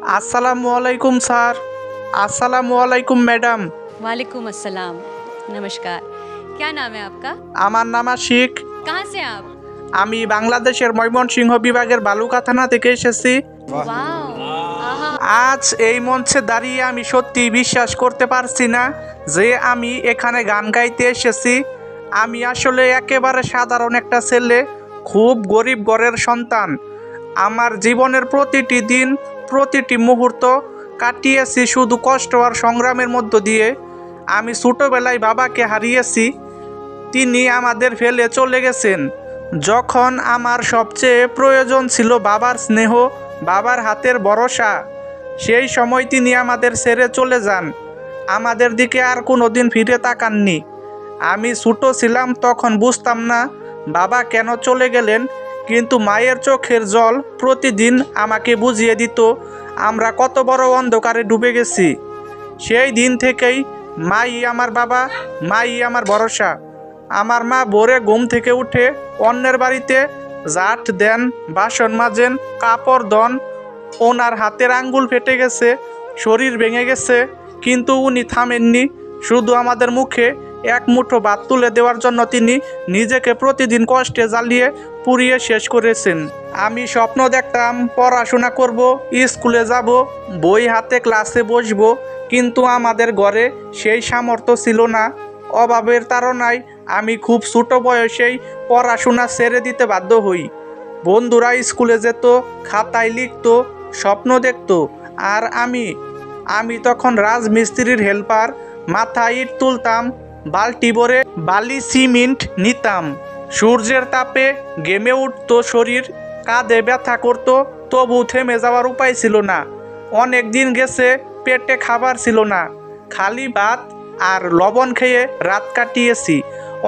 अस्सलामु अलैकुम सर। अस्सलामु अलैकुम मैडम। वालेकुम अस्सलाम। नमस्कार। क्या नाम है आपका? আমার নাম আশিক। कहाँ से आप? আমি বাংলাদেশের ময়মনসিংহ বিভাগের বালুকা থানা থেকে এসেছি। वाओ। आहा। আজ এই মঞ্চে দাঁড়িয়ে আমি সত্যি বিশ্বাস করতে পারছি না যে আমি এখানে গান গাইতে এসেছি। আমি আসলে একেবারে সাধারণ একটা ছেলে, খুব গরিব ঘরের সন্তান। আমার জীবনের প্রতিটি দিন, প্রতিটি মুহূর্ত কাটিয়েছি শুধু কষ্ট আর সংগ্রামের মধ্য দিয়ে। আমি ছোটোবেলায় বাবাকে হারিয়েছি, তিনি আমাদের ফেলে চলে গেছেন যখন আমার সবচেয়ে প্রয়োজন ছিল বাবার স্নেহ, বাবার হাতের ভরসা। সেই সময় তিনি আমাদের ছেড়ে চলে যান, আমাদের দিকে আর কোনো দিন ফিরে তাকাননি। আমি ছোটো ছিলাম, তখন বুঝতাম না বাবা কেন চলে গেলেন, কিন্তু মায়ের চোখের জল প্রতিদিন আমাকে বুঝিয়ে দিত আমরা কত বড় অন্ধকারে ডুবে গেছি। সেই দিন থেকেই মাই আমার বাবা, মাই আমার ভরসা। আমার মা ভোরে ঘুম থেকে উঠে অন্যের বাড়িতে ঝাঁট দেন, বাসন মাজেন, কাপড় ধন। ওনার হাতের আঙ্গুল ফেটে গেছে, শরীর ভেঙে গেছে, কিন্তু উনি থামেননি। শুধু আমাদের মুখে এক মুঠো ভাত তুলে দেওয়ার জন্য তিনি নিজেকে প্রতিদিন কষ্টে জ্বালিয়ে পুড়িয়ে শেষ করেছেন। আমি স্বপ্ন দেখতাম পড়াশোনা করব, স্কুলে যাব, বই হাতে ক্লাসে বসব, কিন্তু আমাদের ঘরে সেই সামর্থ্য ছিল না। অভাবের তাড়নায় আমি খুব ছোট বয়সেই পড়াশোনা ছেড়ে দিতে বাধ্য হই। বন্ধুরা স্কুলে যেত, খাতায় লিখত, স্বপ্ন দেখত, আর আমি তখন রাজমিস্ত্রির হেল্পার। মাথায় ইট তুলতাম, বালতি ভরে বালি সিমেন্ট নিতাম। সূর্যের তাপে ঘেমে উঠত শরীর, কাঁধে ব্যথা করত, তবু থেমে যাওয়ার উপায় ছিল না। অনেক দিন গেছে, পেটে খাবার ছিল না, খালি ভাত আর লবণ খেয়ে রাত কাটিয়েছি।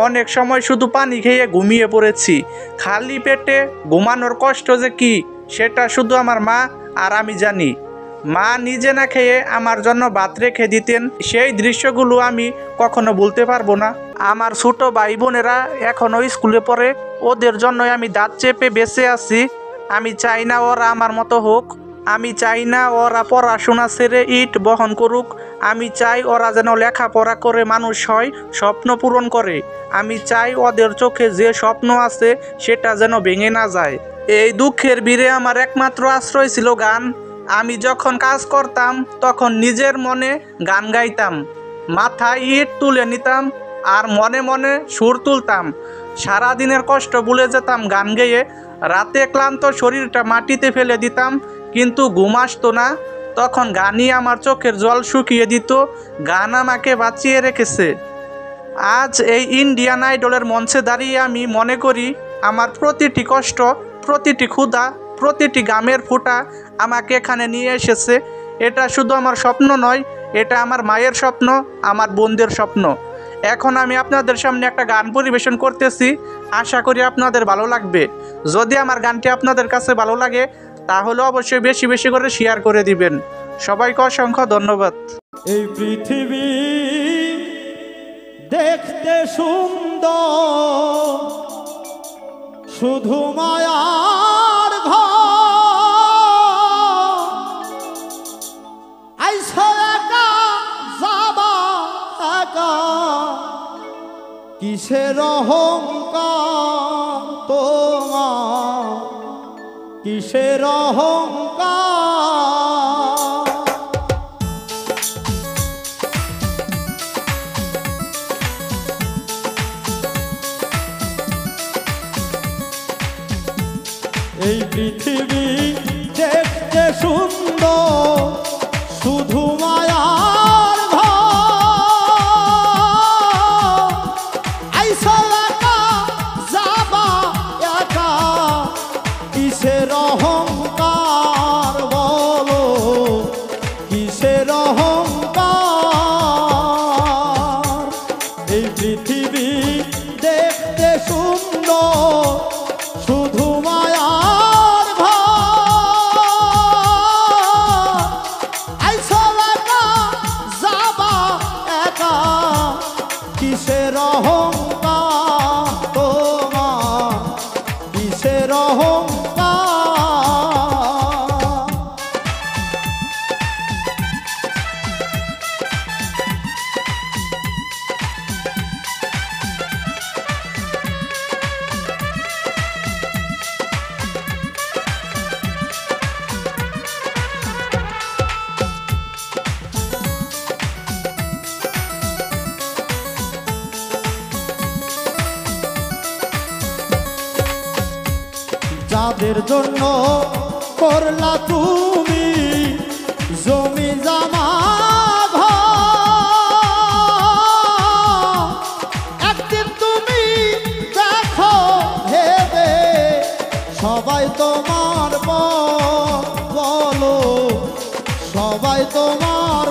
অনেক সময় শুধু পানি খেয়ে ঘুমিয়ে পড়েছি। খালি পেটে ঘুমানোর কষ্ট যে কি, সেটা শুধু আমার মা আর আমি জানি। মা নিজে না খেয়ে আমার জন্য ভাত রেখে দিতেন, সেই দৃশ্যগুলো আমি কখনো ভুলতে পারবো না। আমার ছোট ভাই বোনেরা এখনও স্কুলে পড়ে, ওদের জন্যই আমি দাঁত চেপে বেঁচে আছি। আমি চাই না ওরা আমার মতো হোক, আমি চাই না ওরা পড়াশোনা ছেড়ে ইট বহন করুক। আমি চাই ওরা যেন লেখাপড়া করে মানুষ হয়, স্বপ্ন পূরণ করে। আমি চাই ওদের চোখে যে স্বপ্ন আছে সেটা যেন ভেঙে না যায়। এই দুঃখের ভিড়ে আমার একমাত্র আশ্রয় ছিল গান। আমি যখন কাজ করতাম তখন নিজের মনে গান গাইতাম, মাথায় ইট তুলে নিতাম আর মনে মনে সুর তুলতাম। সারাদিনের কষ্ট ভুলে যেতাম গান গেয়ে। রাতে ক্লান্ত শরীরটা মাটিতে ফেলে দিতাম, কিন্তু ঘুম আসতো না। তখন গানই আমার চোখের জল শুকিয়ে দিত। গান আমাকে বাঁচিয়ে রেখেছে। আজ এই ইন্ডিয়ান আইডলের মঞ্চে দাঁড়িয়ে আমি মনে করি আমার প্রতিটি কষ্ট, প্রতিটি ক্ষুধা, প্রতিটি গামের ফোঁটা আমাকে এখানে নিয়ে এসেছে। এটা শুধু আমার স্বপ্ন নয়, এটা আমার মায়ের স্বপ্ন, আমার বোনদের স্বপ্ন। এখন আমি আপনাদের সামনে একটা গান পরিবেশন করতেছি, আশা করি আপনাদের ভালো লাগবে। যদি আমার গানটি আপনাদের কাছে ভালো লাগে তাহলে অবশ্যই বেশি বেশি করে শেয়ার করে দিবেন। সবাইকে অসংখ্য ধন্যবাদ। এই পৃথিবী দেখতে সুন্দর, শুধু মায়ার ঘর। আইসো একা যাবা একা, কিসের অহংকার তোমার, কিসের অহংকার। এই পৃথিবী দেখতে সুন্দর, শুধু মায়ার ঘর। আইসো একা যাবা একা, কিসের অহংকার। যাদের জন্য করলা তুমি জমি জমা একদিন তুমি দেখো ভেবে সবাই তোমার বলো সবাই তোমার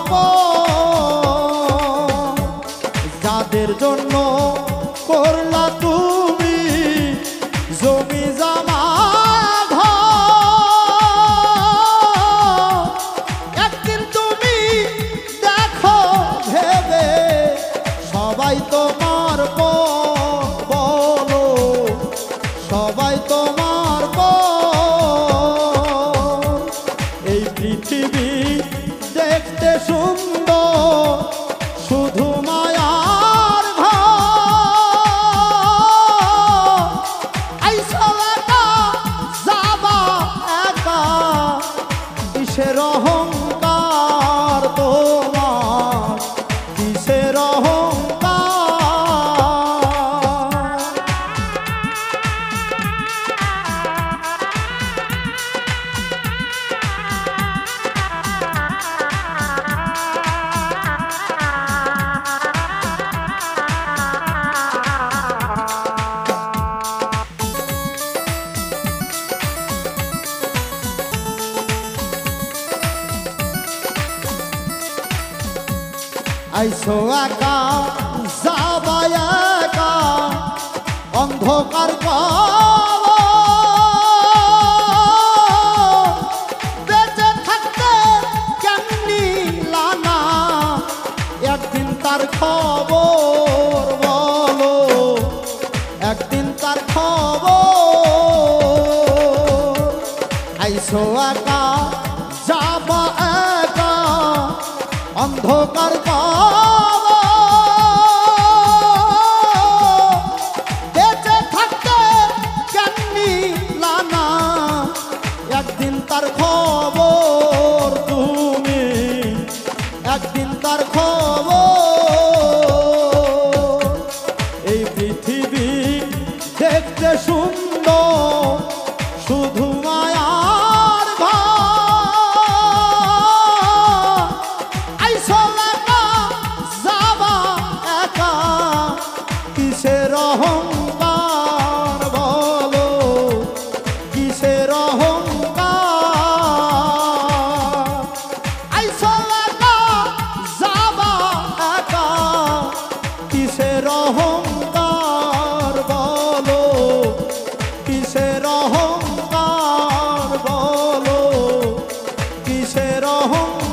যাদের জন্য করলা তুমি জমি জমা একদিন তুমি দেখো ভেবে সবাই তোমার বলো সবাই তোমার এই পৃথিবী দেখতে সুন্দর শুধু মায়ার আইসো একা যাবা একা কিসের অহংকার তোমার কিসের অহংকার আইসো একা যাবা একা অন্ধকার বেঁচে থাকতে কেমনি লানা একদিন তার খবর বলো একদিন তার খবর আইসো একা যাবা একা অন্ধকার বেঁচে থাকতে কেমনি লানা একদিন তার খবর তুমি একদিন তার খবর এই পৃথিবী দেখতে সুন্দর শুধু মায়ার আইসো একা যাবা একা কিসের অহংকার বলো কিসের অহংকার আইসো একা যাবা একা কিসের অহংকার বলো কিসের অহংকার বলো কিসের অহংকার